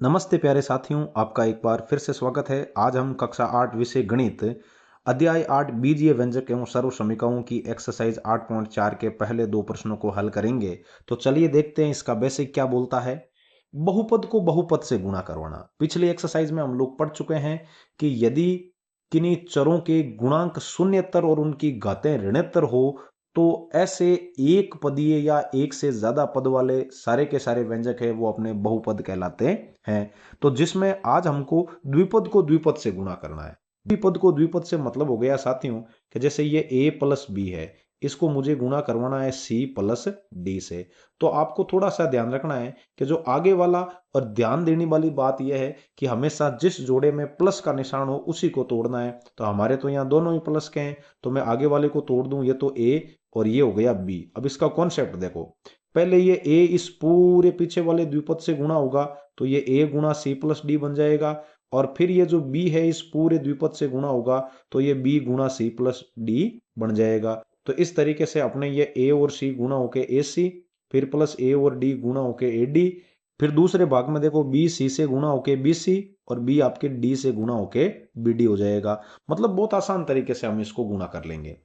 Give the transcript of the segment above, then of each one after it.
नमस्ते प्यारे साथियों, आपका एक बार फिर से स्वागत है। आज हम कक्षा 8 विषय गणित अध्याय 8 बीजीय व्यंजक एवं सर्व समीकरणों की एक्सरसाइज 8.4 के पहले दो प्रश्नों को हल करेंगे। तो चलिए देखते हैं इसका बेसिक क्या बोलता है। बहुपद को बहुपद से गुणा करवाना। पिछली एक्सरसाइज में हम लोग पढ़ चुके हैं कि यदि किन्हीं चरों के गुणांक शून्यतर और उनकी घातें ऋणोत्तर हो तो ऐसे एक पदीय या एक से ज्यादा पद वाले सारे के सारे व्यंजक है वो अपने बहुपद कहलाते हैं। तो जिसमें आज हमको द्विपद को द्विपद से गुणा करना है। द्विपद को द्विपद से मतलब हो गया साथियों कि जैसे ये a प्लस बी है, इसको मुझे गुणा करवाना है c प्लस डी से। तो आपको थोड़ा सा ध्यान रखना है कि जो आगे वाला, और ध्यान देने वाली बात यह है कि हमेशा जिस जोड़े में प्लस का निशान हो उसी को तोड़ना है। तो हमारे तो यहाँ दोनों ही प्लस के हैं, तो मैं आगे वाले को तोड़ दूं, ये तो a और ये हो गया b। अब इसका कॉन्सेप्ट देखो, पहले ये a इस पूरे पीछे वाले द्विपद से गुणा होगा तो ये a गुणा c प्लस डी बन जाएगा, और फिर ये जो b है इस पूरे द्विपद से गुणा होगा तो ये b गुणा c प्लस डी बन जाएगा। तो इस तरीके से अपने ये a और c गुणा होके ac, फिर प्लस a और d गुणा होके ad, फिर दूसरे भाग में देखो b c से गुणा होके bc और b आपके d से गुणा होके bd हो जाएगा। मतलब बहुत आसान तरीके से हम इसको गुणा कर लेंगे।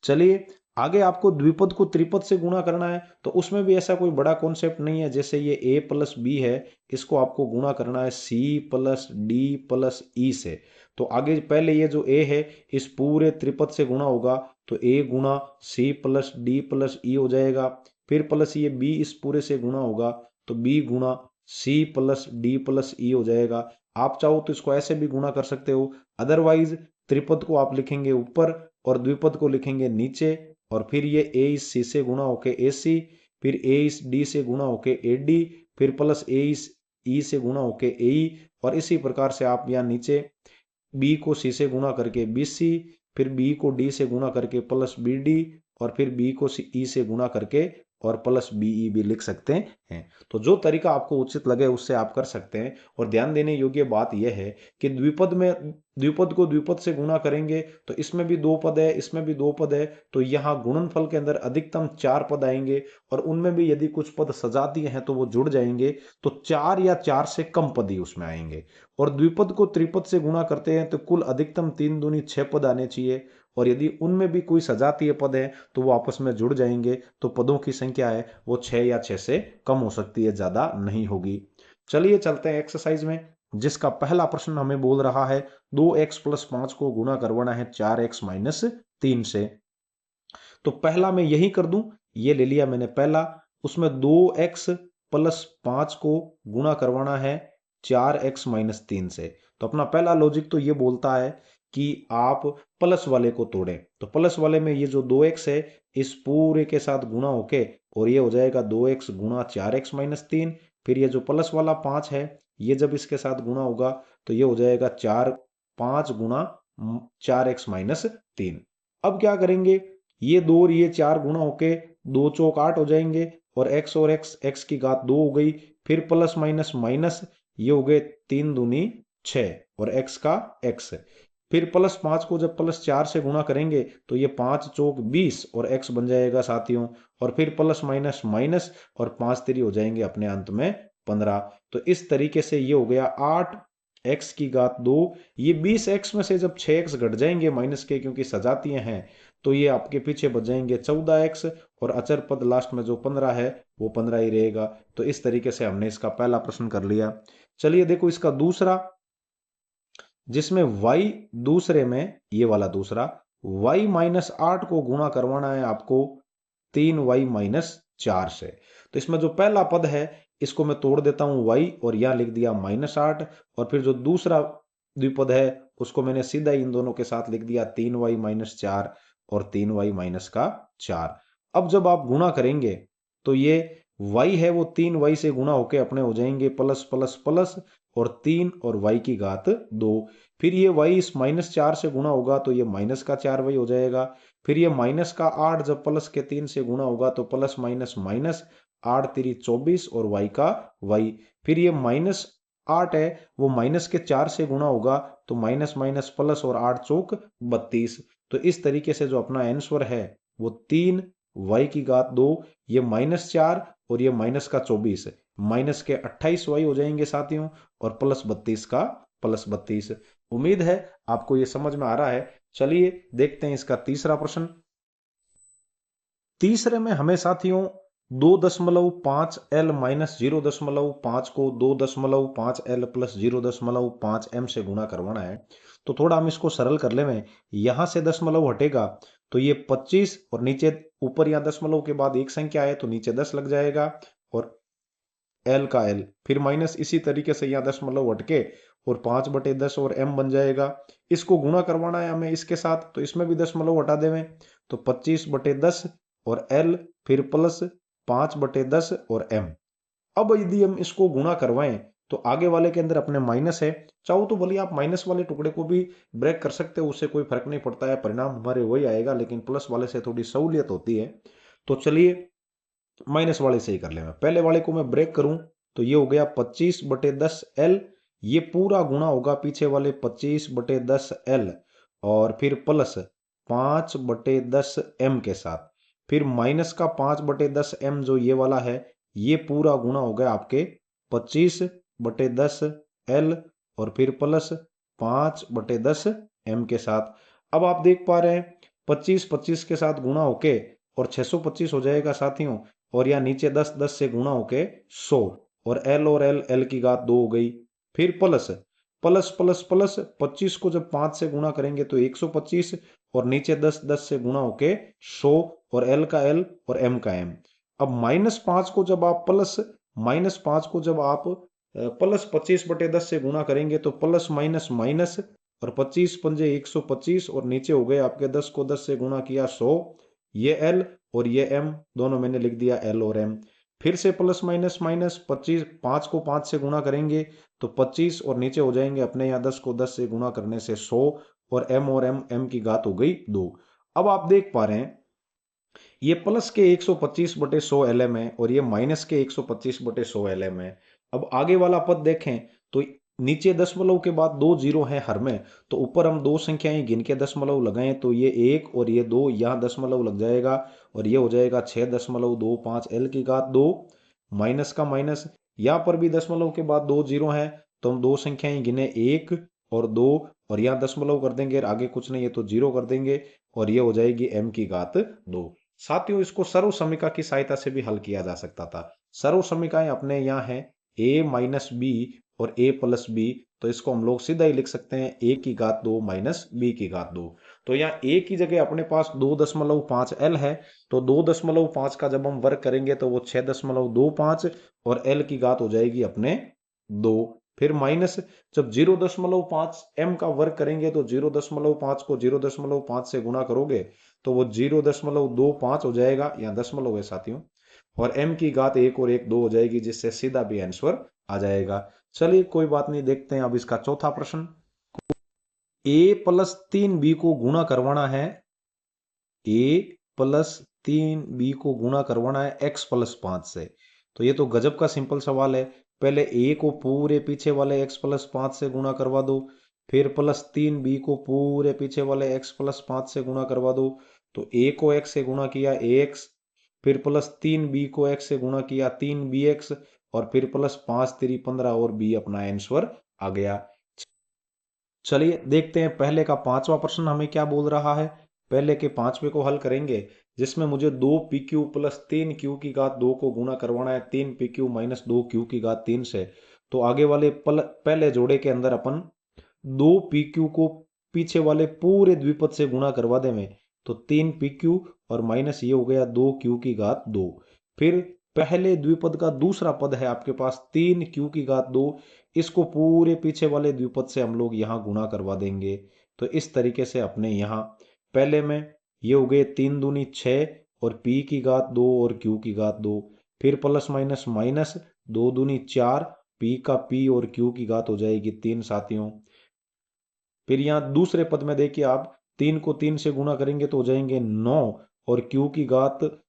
चलिए आगे आपको द्विपद को त्रिपद से गुणा करना है, तो उसमें भी ऐसा कोई बड़ा कॉन्सेप्ट नहीं है। जैसे ये a प्लस बी है, इसको आपको गुणा करना है c प्लस डी प्लस ई से। तो आगे पहले ये जो a है इस पूरे त्रिपद से गुणा होगा तो a गुणा c प्लस डी प्लस ई हो जाएगा। फिर प्लस ये b इस पूरे से गुणा होगा तो b गुणा c प्लस डी प्लस ई हो जाएगा। आप चाहो तो इसको ऐसे भी गुणा कर सकते हो, अदरवाइज त्रिपद को आप लिखेंगे ऊपर और द्विपद को लिखेंगे नीचे, और फिर ये a इस c से गुणा होके ac, फिर a इस d से गुणा होके ad, फिर प्लस a इस e से गुणा होके ae, और इसी प्रकार से आप यहाँ नीचे b को c से गुणा करके bc, फिर b को d से गुणा करके प्लस bd, और फिर b को e से गुणा करके और प्लस बीई भी लिख सकते हैं। तो जो तरीका आपको उचित लगे उससे आप कर सकते हैं। और ध्यान देने योग्य बात यह है कि द्विपद में द्विपद को द्विपद से गुणा करेंगे तो इसमें भी दो पद है, इसमें भी दो पद है, तो यहाँ गुणनफल के अंदर अधिकतम 4 पद आएंगे, और उनमें भी यदि कुछ पद सजातीय हैं तो वो जुड़ जाएंगे, तो 4 या 4 से कम पद ही उसमें आएंगे। और द्विपद को त्रिपद से गुणा करते हैं तो कुल अधिकतम 3 दूनी 6 पद आने चाहिए, और यदि उनमें भी कोई सजातीय पद है तो वो आपस में जुड़ जाएंगे, तो पदों की संख्या है वो 6 या 6 से कम हो सकती है, ज्यादा नहीं होगी। चलिए चलते हैं एक्सरसाइज में, जिसका पहला प्रश्न हमें बोल रहा है 2x प्लस 5 को गुणा करवाना है 4x माइनस 3 से। तो पहला मैं यही कर दूं, ये ले लिया मैंने पहला, उसमें 2x प्लस 5 को गुणा करवाना है 4x माइनस 3 से। तो अपना पहला लॉजिक तो ये बोलता है कि आप प्लस वाले को तोड़ें। तो प्लस वाले में ये जो 2x है इस पूरे के साथ गुणा होके और ये हो जाएगा 2x गुणा 4x माइनस 3। फिर ये जो प्लस वाला 5 है ये जब इसके साथ गुणा होगा तो ये हो जाएगा 5 गुणा 4x माइनस 3। अब क्या करेंगे, ये 2 और ये 4 गुणा होके 2 चौक 8 हो जाएंगे, और x की घात 2 हो गई, फिर प्लस माइनस माइनस, ये हो गए 3 दूनी 6 और x का x। फिर प्लस 5 को जब प्लस 4 से गुणा करेंगे तो ये 5 चौक 20 और x बन जाएगा साथियों, और फिर प्लस माइनस माइनस और 5 3 हो जाएंगे अपने अंत में 15। तो इस तरीके से ये हो गया 8 x की घात 2। ये 20x में से जब 6x घट जाएंगे माइनस के, क्योंकि सजातीय हैं, तो ये आपके पीछे बच जाएंगे 14x, और अचर पद लास्ट में जो 15 है वो 15 ही रहेगा। तो इस तरीके से हमने इसका पहला प्रश्न कर लिया। चलिए देखो इसका दूसरा, जिसमें y दूसरे में, ये वाला दूसरा y माइनस 8 को गुणा करवाना है आपको 3y माइनस 4 से। तो इसमें जो पहला पद है इसको मैं तोड़ देता हूं y, और यहां लिख दिया -8, और फिर जो दूसरा द्विपद है उसको मैंने सीधा इन दोनों के साथ लिख दिया 3y माइनस 4 और 3y माइनस का 4। अब जब आप गुणा करेंगे तो ये y है वो 3y से गुणा होके अपने हो जाएंगे प्लस प्लस प्लस, और 3 और y की घात 2। फिर ये y इस -4 से गुणा होगा तो ये माइनस का 4y हो जाएगा। फिर ये माइनस का 8 जब प्लस के 3 से गुणा होगा तो प्लस माइनस माइनस, 8 3 24 और y का y। फिर ये -8 है वो माइनस के 4 से गुणा होगा तो माइनस माइनस प्लस और 8 चौक 32। तो इस तरीके से जो अपना आंसर है वो 3 y की घात 2, ये -4 और ये माइनस का 24 है। माइनस के 28y हो जाएंगे साथियों, और प्लस 32 का प्लस 32। उम्मीद है आपको ये समझ में आ रहा है। चलिए देखते हैं इसका तीसरा प्रश्न। तीसरे में हमें साथियों 2.5l माइनस 0.5 को 2.5l प्लस 0.5m से गुणा करवाना है। तो थोड़ा हम इसको सरल कर लें। यहां से दशमलव हटेगा तो ये 25, और नीचे ऊपर या दशमलव के बाद एक संख्या है तो नीचे 10 लग जाएगा, और एल का एल, फिर माइनस इसी तरीके से यहाँ दशमलव हटके और 5/10 और m बन जाएगा। इसको गुणा करवाना है हमें इसके साथ, तो इसमें भी दशमलव हटा देवें तो 25/10 और l, फिर प्लस 5/10 और m। अब यदि हम इसको गुणा करवाएं तो आगे वाले के अंदर अपने माइनस है, चाहो तो भले आप माइनस वाले टुकड़े को भी ब्रेक कर सकते हो, उससे कोई फर्क नहीं पड़ता है, परिणाम हमारे वही आएगा, लेकिन प्लस वाले से थोड़ी सहूलियत होती है। तो चलिए माइनस वाले से ही कर ले। मैं पहले वाले को मैं ब्रेक करूं तो ये हो गया 25/10l, ये पूरा गुणा होगा पीछे वाले 25/10l, और फिर प्लस 5/10m के साथ, फिर माइनस का 5/10m जो ये वाला है, ये पूरा गुणा हो गया आपके 25/10l, और फिर प्लस 5/10m के साथ। अब आप देख पा रहे हैं 25 के साथ गुणा होके और 625 हो जाएगा साथियों, और यहाँ नीचे 10 से गुणा होके 100, और एल की घात 2 हो गई। फिर प्लस प्लस प्लस प्लस 25 को जब 5 से गुणा करेंगे तो 125, और नीचे 10 से गुणा होके 100, और एल का एल और एम का एम। अब -5 को जब आप प्लस 25/10 से गुणा करेंगे तो प्लस माइनस माइनस, और 25 पंजे 125, और नीचे हो गए आपके 10 को 10 से गुणा किया 100, ये एल और ये एम, दोनों मैंने लिख दिया एल और एम। फिर से प्लस माइनस माइनस 25, 5 को 5 से गुणा करेंगे तो 25, और नीचे हो जाएंगे अपने यहाँ 10 को 10 से गुणा करने से 100, और एम की घात हो गई 2। अब आप देख पा रहे हैं ये प्लस के 125/100 एलएम है, और ये माइनस के 125/100 एलएम है। अब आगे वाला पद देखें तो नीचे दशमलव के बाद 2 जीरो हैं हर में, तो ऊपर हम दो संख्याएं गिन के दशमलव लगाएं तो ये 1 और ये 2, यहाँ दशमलव लग जाएगा, और ये हो जाएगा 6.25 एल की घात 2, माइनस का माइनस। यहाँ पर भी दशमलव के बाद 2 जीरो हैं, तो हम दो संख्याएं गिने 1 और 2, और यहाँ दशमलव कर देंगे, आगे कुछ नहीं है तो जीरो कर देंगे, और ये हो जाएगी एम की घात 2। साथियों इसको सर्व समीका की सहायता से भी हल किया जा सकता था। सर्व समीकाएं अपने यहाँ है a माइनस बी और a प्लस बी, तो इसको हम लोग सीधा ही लिख सकते हैं a की घात 2 माइनस b की घात 2। तो यहाँ a की जगह अपने पास 2.5l है, तो 2.5 का जब हम वर्ग करेंगे तो वो 6.25, और l की घात हो जाएगी अपने 2। फिर माइनस जब 0.5 m का वर्ग करेंगे तो 0.5 को 0.5 से गुणा करोगे तो वो 0.25 हो जाएगा, यहाँ दशमलव है साथियों, और m की घात 1 और 1 2 हो जाएगी, जिससे सीधा भी आंसर आ जाएगा। चलिए कोई बात नहीं, देखते हैं अब इसका चौथा प्रश्न। a प्लस 3b को गुणा करवाना है, a प्लस 3b को गुणा करवाना है x प्लस 5 से। तो ये तो गजब का सिंपल सवाल है। पहले a को पूरे पीछे वाले x प्लस 5 से गुणा करवा दो, फिर प्लस 3b को पूरे पीछे वाले x प्लस 5 से गुणा करवा दो, तो a को x से गुणा किया ax, फिर प्लस 3b को x से गुणा किया 3bx, और फिर प्लस 5 3 15 और b अपना आंसर आ गया। चलिए देखते हैं पहले का पांचवा प्रश्न हमें क्या बोल रहा है। पहले के पांचवे को हल करेंगे, जिसमें मुझे 2pq प्लस 3q की घात 2 को गुणा करवाना है 3pq माइनस 2q की घात 3 से। तो आगे वाले पहले जोड़े के अंदर अपन 2pq को पीछे वाले पूरे द्विपद से गुणा करवा देंगे, तो 3pq और माइनस ये हो गया 2q की घात 2। फिर पहले द्विपद का दूसरा पद है आपके पास 3q की घात 2, इसको पूरे पीछे वाले द्विपद से हम लोग यहाँ गुणा करवा देंगे। तो इस तरीके से अपने यहाँ पहले में ये हो गए 3 दूनी 6, और p की घात 2 और q की घात 2, फिर प्लस माइनस माइनस 2 दूनी 4, p का p और q की घात हो जाएगी 3 साथियों। फिर यहाँ दूसरे पद में देखिए आप 3 को 3 से गुणा करेंगे तो हो जाएंगे 9, और q की घात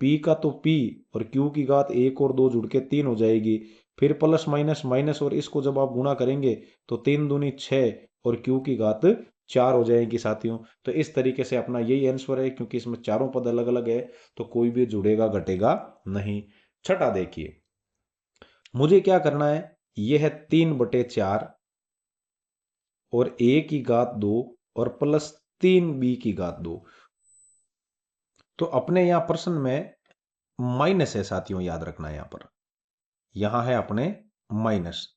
p का तो p और q की घात 1 और 2 जुड़ के 3 हो जाएगी। फिर प्लस माइनस माइनस, और इसको जब आप गुणा करेंगे तो 3 दूनी 6 और q की घात 4 हो जाएगी साथियों। तो इस तरीके से अपना यही आंसर है, क्योंकि इसमें चारों पद अलग अलग है तो कोई भी जुड़ेगा घटेगा नहीं। छठा देखिए, मुझे क्या करना है, ये है 3/4 और a की घात 2 और प्लस 3b की घात 2। तो अपने यहां प्रश्न में माइनस है साथियों, याद रखना है यहां पर, यहां है अपने माइनस।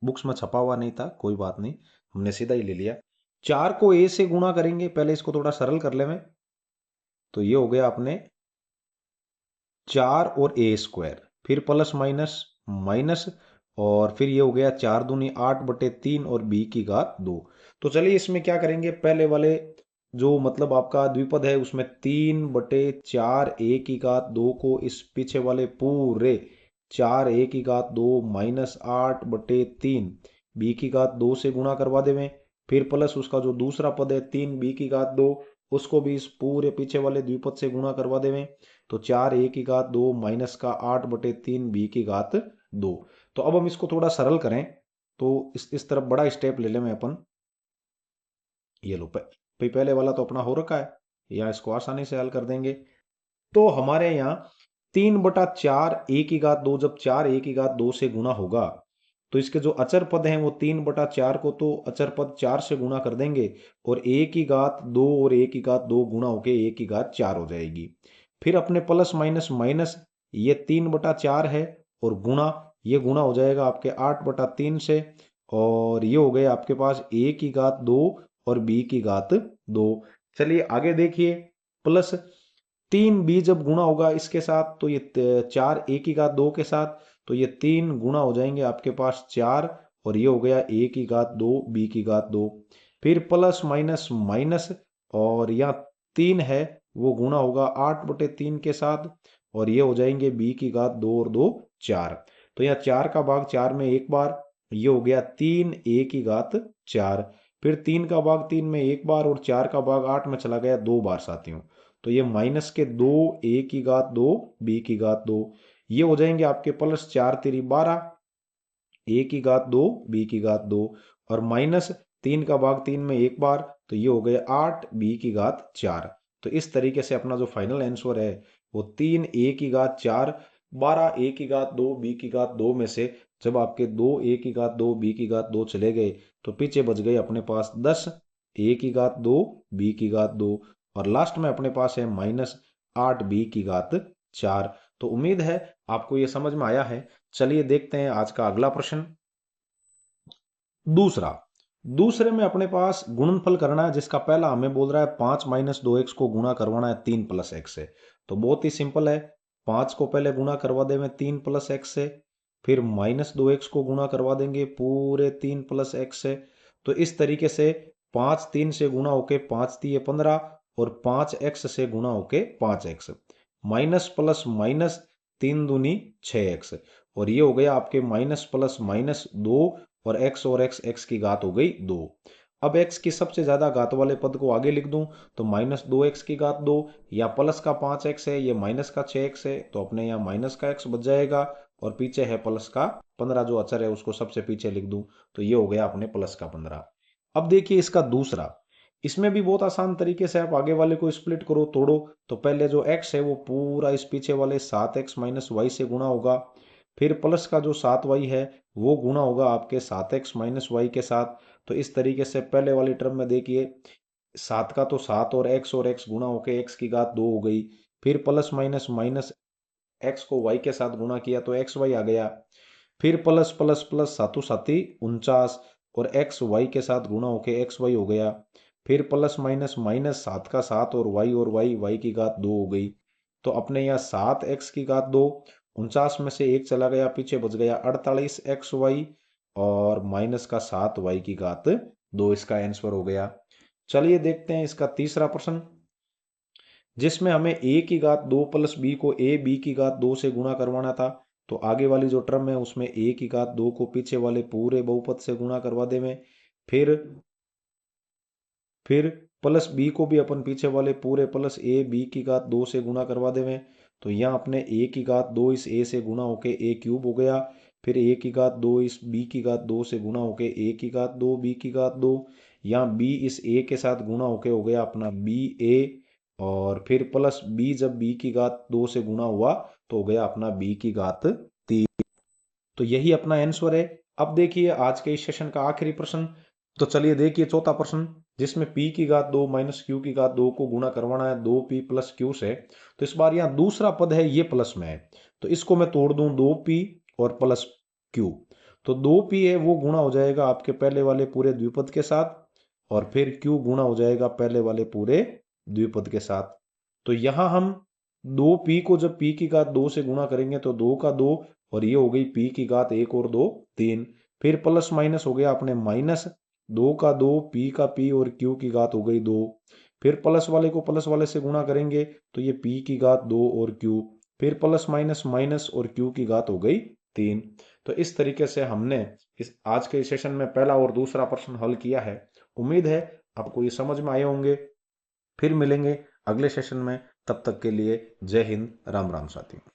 बुक्स में छपा हुआ नहीं था, कोई बात नहीं, हमने सीधा ही ले लिया। 4 को a से गुणा करेंगे, पहले इसको थोड़ा सरल कर ले में, तो ये हो गया अपने 4 और a², फिर प्लस माइनस माइनस, और फिर ये हो गया 4 दूनी 8/3 और b की घात 2। तो चलिए इसमें क्या करेंगे, पहले वाले जो मतलब आपका द्विपद है उसमें 3/4 a की घात 2 को इस पीछे वाले पूरे 4 a की घात 2 माइनस 8/3 b की घात 2 से गुणा करवा देवें। फिर प्लस उसका जो दूसरा पद है 3b की घात 2, उसको भी इस पूरे पीछे वाले द्विपद से गुणा करवा देवें। तो 4 a की घात 2 माइनस का 8/3 b की घात 2। तो अब हम इसको थोड़ा सरल करें, तो इस तरफ बड़ा स्टेप ले लें मैं अपन। ये लो पहले वाला तो अपना हो रखा है, या इसको आसानी से हल कर देंगे। तो हमारे यहाँ 3/4 a की घात 2, जब 4 a की घात 2 से गुणा होगा तो इसके जो अचर पद हैं वो 3/4 को तो अचर पद 4 से गुणा कर देंगे, और a की घात 2 और a की घात 2 गुणा होके a की घात 4 हो जाएगी। फिर अपने प्लस माइनस माइनस, ये 3/4 है और गुणा, ये गुणा हो जाएगा आपके 8/3 से, और ये हो गए आपके पास a की घात 2 और b की घात 2। चलिए आगे देखिए, प्लस 3b जब गुणा होगा इसके साथ तो ये 4 a की घात 2 के साथ, तो ये 3 गुणा हो जाएंगे आपके पास 4, और ये हो गया a की घात 2 b की घात 2। फिर प्लस माइनस माइनस, और यहाँ 3 है वो गुणा होगा 8/3 के साथ, और ये हो जाएंगे b की घात 2 और 2 4। तो यहाँ 4 का भाग 4 में एक बार, ये हो गया 3a की घात 4। फिर 3 का भाग 3 में एक बार, और 4 का भाग 8 में चला गया 2 बार साथियों। तो ये माइनस के 2 a की घात 2 b की घात 2, ये हो जाएंगे आपके प्लस 4 3 12 a की घात 2 b की घात 2, और माइनस 3 का भाग 3 में एक बार, तो ये हो गए 8 b की घात 4। तो इस तरीके से अपना जो फाइनल आंसर है वो 3 a की घात 4 12 a की घात 2 b की घात 2 में से जब आपके 2 a की घात 2 b की घात 2 चले गए तो पीछे बच गए अपने पास 10 a की घात 2 b की घात 2, और लास्ट में अपने पास है माइनस 8 b की घात 4। तो उम्मीद है आपको ये समझ में आया है। चलिए देखते हैं आज का अगला प्रश्न। दूसरा, दूसरे में अपने पास गुणनफल करना है, जिसका पहला हमें बोल रहा है 5 माइनस 2x को गुणा करवाना है 3 प्लस x से। तो बहुत ही सिंपल है, 5 को पहले गुणा करवा देंगे 3 प्लस x से, फिर माइनस 2x को गुणा करवा देंगे पूरे 3 प्लस x से। तो इस तरीके से 5 3 से गुणा होके 5 3 15, और 5x से गुणा होके 5x, माइनस प्लस माइनस 3 दूनी 6x, और ये हो गया आपके माइनस प्लस माइनस 2, और x की घात हो गई 2। अब x की सबसे ज्यादा घात वाले पद को आगे लिख दूं तो माइनस 2x की घात 2, या प्लस का 5x है, ये माइनस का 6x है, तो अपने यहाँ माइनस का x बच जाएगा, और पीछे है प्लस का 15 जो अचर है उसको सबसे पीछे लिख दूं, तो ये हो गया अपने प्लस का 15। अब देखिए इसका दूसरा, इसमें भी बहुत आसान तरीके से आप आगे वाले को स्प्लिट करो, तोड़ो। तो पहले जो x है वो पूरा इस पीछे वाले 7x माइनस वाई से गुणा होगा, फिर प्लस का जो 7y है वो गुणा होगा आपके 7x माइनस वाई के साथ। तो इस तरीके से पहले वाली टर्म में देखिए, 7 का तो 7 और x गुणा होके x की घात 2 हो गई, फिर प्लस माइनस माइनस x को y के साथ गुणा किया तो xy आ गया, फिर प्लस प्लस प्लस सातों साती 49, और एक्स वाई के साथ गुणा होके एक्स वाई हो गया, फिर प्लस माइनस माइनस 7 का 7 और वाई की घात 2 हो गई। तो अपने यहाँ 7x की घात 2, 49 में से एक चला गया, पीछे बच गया 48xy, और माइनस का 7y की घात 2, इसका आंसर हो गया। चलिए देखते हैं इसका तीसरा प्रश्न, जिसमें हमें a की घात 2 प्लस b को a b की घात 2 से गुणा करवाना था। तो आगे वाली जो टर्म है उसमें a की घात 2 को पीछे वाले पूरे बहुपद से गुणा करवा देवे, फिर फिर प्लस b को भी अपन पीछे वाले पूरे प्लस a b की घात 2 से गुणा करवा देवे। तो यहाँ अपने a की घात 2 इस a से गुणा होके a क्यूब हो गया, फिर a की घात 2 इस b की घात 2 से गुणा होके a की घात 2 b की घात 2, यहाँ b इस a के साथ गुणा होके हो गया अपना b a, और फिर प्लस b जब b की घात 2 से गुणा हुआ तो हो गया अपना b की घात 3। तो यही अपना आंसर है। अब देखिए आज के इस सेशन का आखिरी प्रश्न। तो चलिए देखिए चौथा प्रश्न, जिसमें p की घात 2 माइनस q की घात 2 को गुणा करवाना है 2p प्लस q से। तो इस बार यहाँ दूसरा पद है ये प्लस में है, तो इसको मैं तोड़ दूं 2p और प्लस q। तो 2p है वो गुणा हो जाएगा आपके पहले वाले पूरे द्विपद के साथ, और फिर q गुणा हो जाएगा पहले वाले पूरे द्विपद के साथ। तो यहाँ हम 2p को जब p की घात 2 से गुणा करेंगे तो 2 का 2, और ये हो गई p की घात 1 और 2 3। फिर प्लस माइनस हो गया अपने माइनस 2 का 2 p का p और q की घात हो गई 2। फिर प्लस वाले को प्लस वाले से गुणा करेंगे तो ये p की घात 2 और q। फिर प्लस माइनस माइनस और q की घात हो गई 3। तो इस तरीके से हमने इस आज के सेशन में पहला और दूसरा प्रश्न हल किया है। उम्मीद है आपको ये समझ में आए होंगे। फिर मिलेंगे अगले सेशन में, तब तक के लिए जय हिंद, राम राम साथियों।